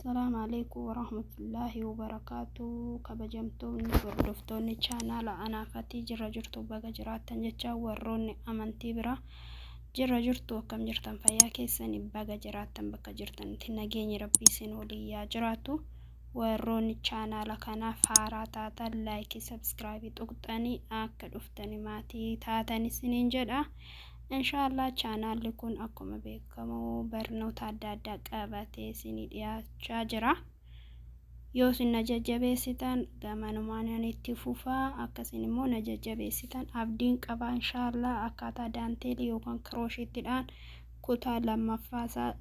السلام عليكم ورحمة الله وبركاته. كبجمتوني بردفتوني channel أنا فاتي جرى جرتو بقى جراتن جتشا وروني أمانتي برا جرى جرتو كم جرتن فيا كيسني بقى جراتن بقى جرتن تنجيني ربي سنولي يا جراتو وروني channel كنا فارا لايك سبسكرايب تقطني أكد أفتني ماتي تاتني سنين جدا إن شاء الله channel لكون أكم بكمو برنو تعداد قابتي سنيد يا شاجرة يوس نججبه ستان قامانو مانياني تفوفا أكسينمو نججبه ستان أبدين قبا إن شاء الله أكاتا دانتيلي يوكان كروشي تدان كتا لما فاسا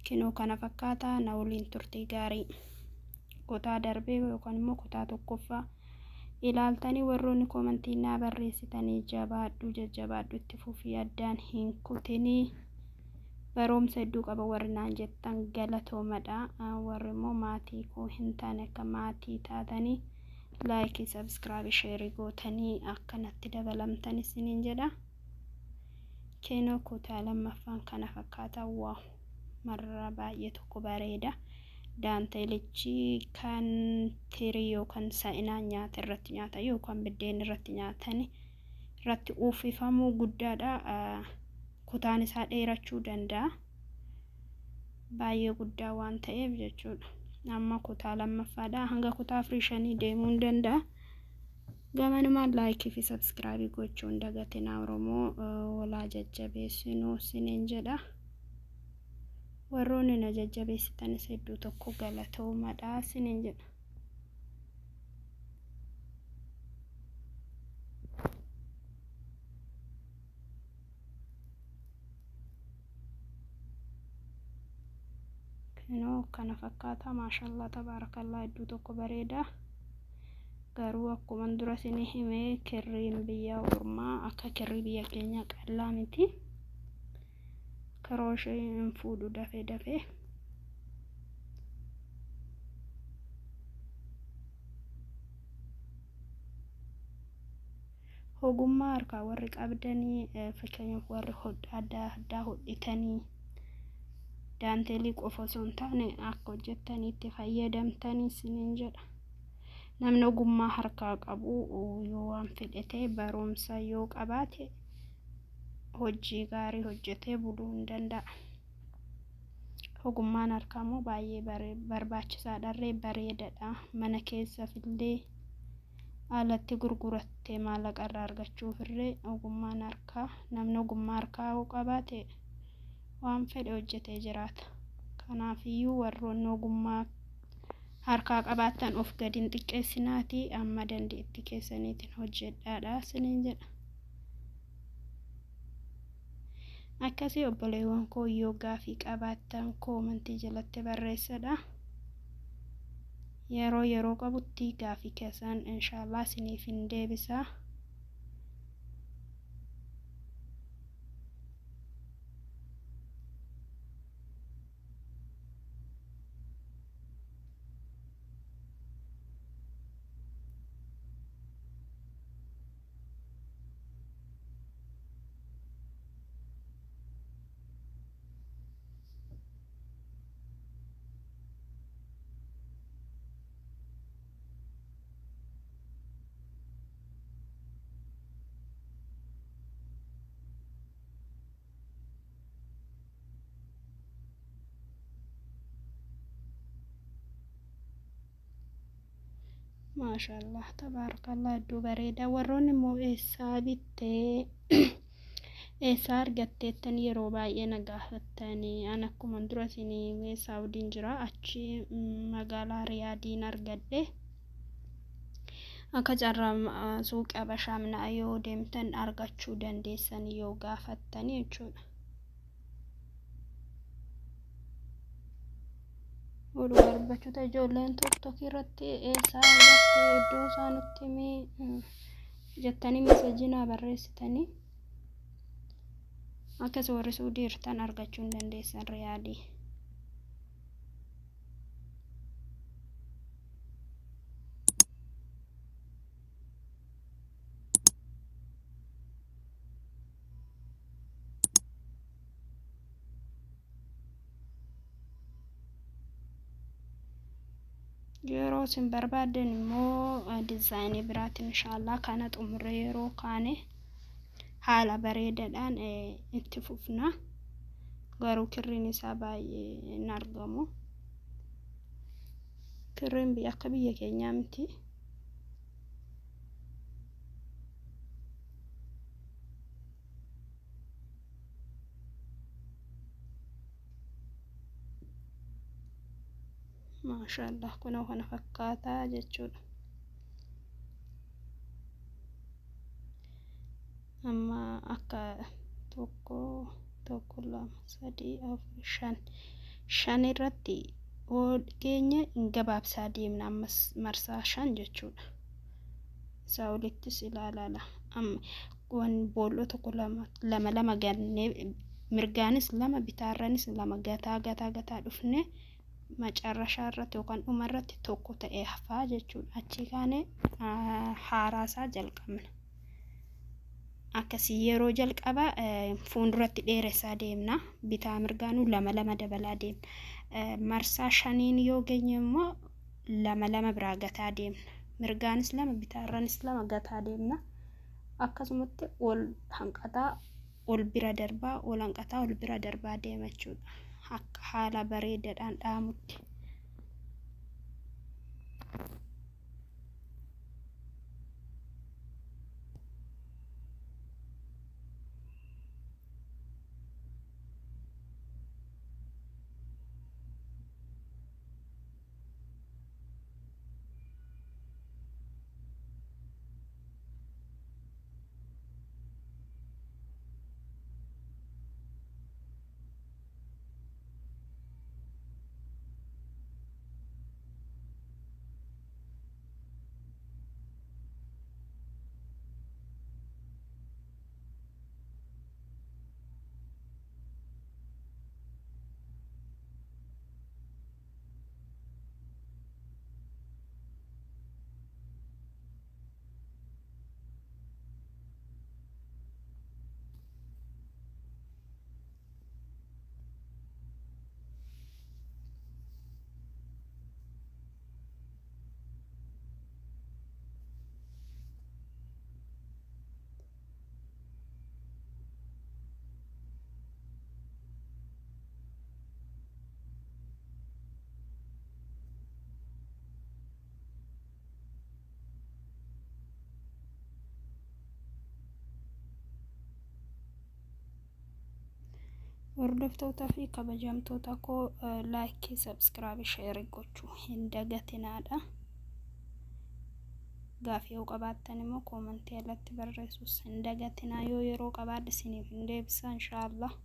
كنو كان فكاتا نولين ترتي غاري كتا دربي يوكان مو كتا تقفا ilaaltanii warroonni komantiinaa barreessitanii jabaadhu jajjabaadhu itti fufii addaan hin kutinii baroomsa hedduu qaba warri naan jettan galatoomadha. Warri immoo maatii koo hin taane akka maatii taatanii laayikii sabskraabii sheerii gootanii akkanatti dabalamtan isiniin jedha. Keenoo kutaa lammaffaan kana fakkaata waaw marra baay'ee tokko bareeda. daanteelichi kan tiriyo kan sa'inaa nyaata irratti nyaata yookaan biddeen irratti nyaatani irratti uffifamuu guddaadha. kutaan isaa dheerachuu danda'a baay'ee guddaa waan ta'eef jechuudha. amma kutaa lammaffaadha hanga kutaa afrishanii deemuu danda'a. gamanumaan laayikii fi sabskraabii gochuun dagatinaa Oromoo walaa jajjabeessinuu siniin jedha. warroonni na jajjabeessitanis hedduu tokko galatoomadha siniin jedha. Keenoo kana fakkaata maashaallah tabarakallah hedduu tokko bareeda. garuu akkuma dura isinii himee kirriin biyya ormaa akka kirrii biyya keenya qallaa miti. كروشين فودو دفي هوغما harka warri qabdanii fakkeenyaaf warri adda hodhitanii daanteelii qofa osoo hin taane akka hojjettanii itti fayyadamtanii siniin jedha. namni ogummaa harkaa qabu yoo waan fedhate barumsa yoo qabaate hojii gaarii hojjetee buluu hin danda'a. ogummaan harkaa immoo baay'ee barbaachisaadha bareedaadha. mana keessa fillee alatti gurgurattee maallaqa irraa argachuuf illee ogummaan harkaa namni ogummaa harkaa qabaate waan fedhe hojjetee jiraata. kanaafiyyuu warroonni ogummaa harkaa qabaatan of gadi hin xiqqeessinaati amma dandeettii keessaniitiin hojjedhaadha siniin jedha. akkasii obboleewwan koo yoo gaafii qabaattan koomentii jalatti barreessadha. yeroo qabutti gaafii keessan inshallah isiniif hin deebisa. maashaallah tabarakallah hedduu bareeda. warroonni immoo eessaa bittee eessaa argatteettan yeroo baay'ee na gaafattanii an akkuma dura isinii saawudiin jira achi magaalaa riyaadiin argadhe. akka carraa suuqii Habashaa minaa yoo deemtan argachuu dandeessan yoo gaafattanii jechuudha. Walumaa galatti ijoolleen tokko irratti eessaa argatte iddoo isaanutti jettanii meseejii naa barreessitanii akkas warri Suudii irtaan argachuu dandeessan riyaadii. yeroo isin barbaaddan immoo dizaayinii biraatiin inshaallah kana xumurre yeroo kaane haala bareedaadhaan itti fufna. Garuu kirriin isaa baay'ee hin argamu. Kirriin akka biyya keenyaa miti. Maashaallah kunoo kana fakkaataa jechuudha. Amma akka tokko lama sadii afur shan irratti keenya hin gabaabsaa deemna ammas marsaa 5 jechuudha. Isaa olittis ilaalala. Wan booloo tokko lama gannee mirgaanis lama bitaarranis lama gataa dhufne macarrashaa irratti yookaan dhuma irratti tokko ta'ee hafaa jechuudha. Achi kaane haaraasaa jalqabna. Akkasii yeroo jalqaba fuulduratti dheeressaa deemna. Bitaa mirgaanuu lama dabalaa deemna. Marsaa 5 yoo geenye immoo lama biraa gataa deemna. Mirgaanis lama bitaarranis lama gataa deemna. Akkasumatti ol hanqataa ol bira darbaa ol hanqataa ol bira darbaa deema jechuudha. Akka haala bareedaadhaan dhaamutti. Hordoftoota fi kabajamtoota koo laayikii, sabskiraayib, sheer gochuu hin dagatinaadha. Gaaffii yoo qabaattan immoo koomentii irratti barreessuus hin dagatinaa. Yoo yeroo qabaadhe isiniif hin deebisa inshaallah.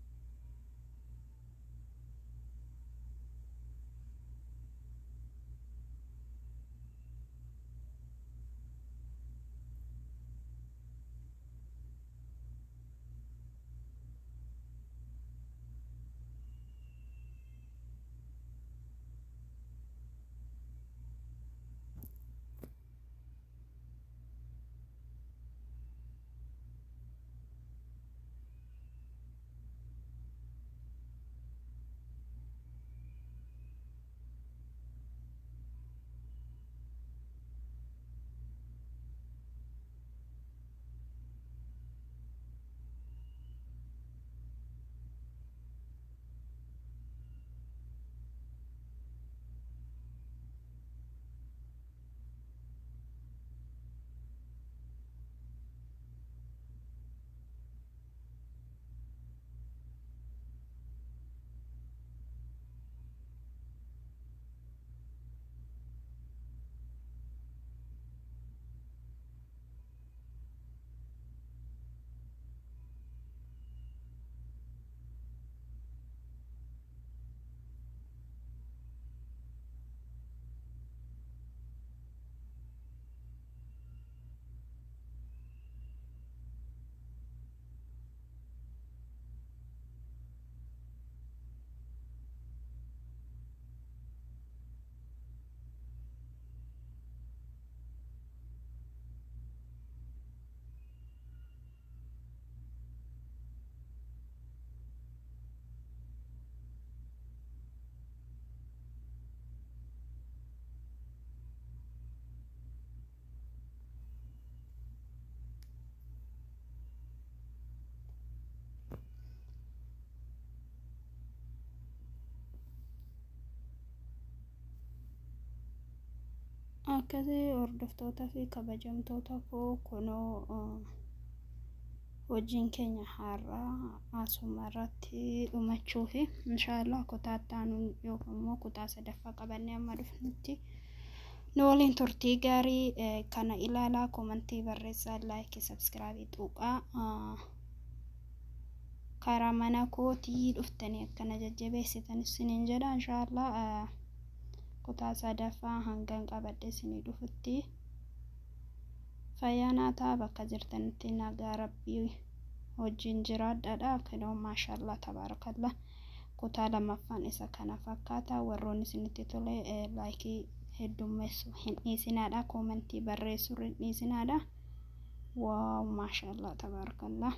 akkasii hordoftoota fi kabajamtoota koo kunoo hojiin keenya har'aa asuma irratti dhumachuu fi inshallah kutaa taanuun yookaan immoo kutaa sadaffaa qabannee amma dhufnutti nu waliin turtii gaarii kana ilaalaa komentii barreessaa like subscribe tuqaa karaa mana kootii dhuftanii akkana jajjabeessitan isiniin jedha inshallah kutaa sadaffaa hangan qabadhe isinii dhufutti fayyaanaataa bakka jirtanitti nagaa rabbii wajjin jiraadhaa kunoo maashaallah tabaarakallah kutaa lamaffaan isa kana fakkaata warroonni isinitti tole like heddummeessu hin dhiisinaadha komentii barreessuu hin dhiisinaadha waaw maashaallah tabaarakallah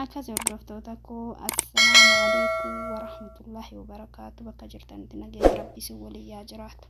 akkas hordoftoota koo assalaamu alaykum wa rahmatullahi wa barakaatu bakka jirtanitti nagaa rabbii si waliin yaa jiraatu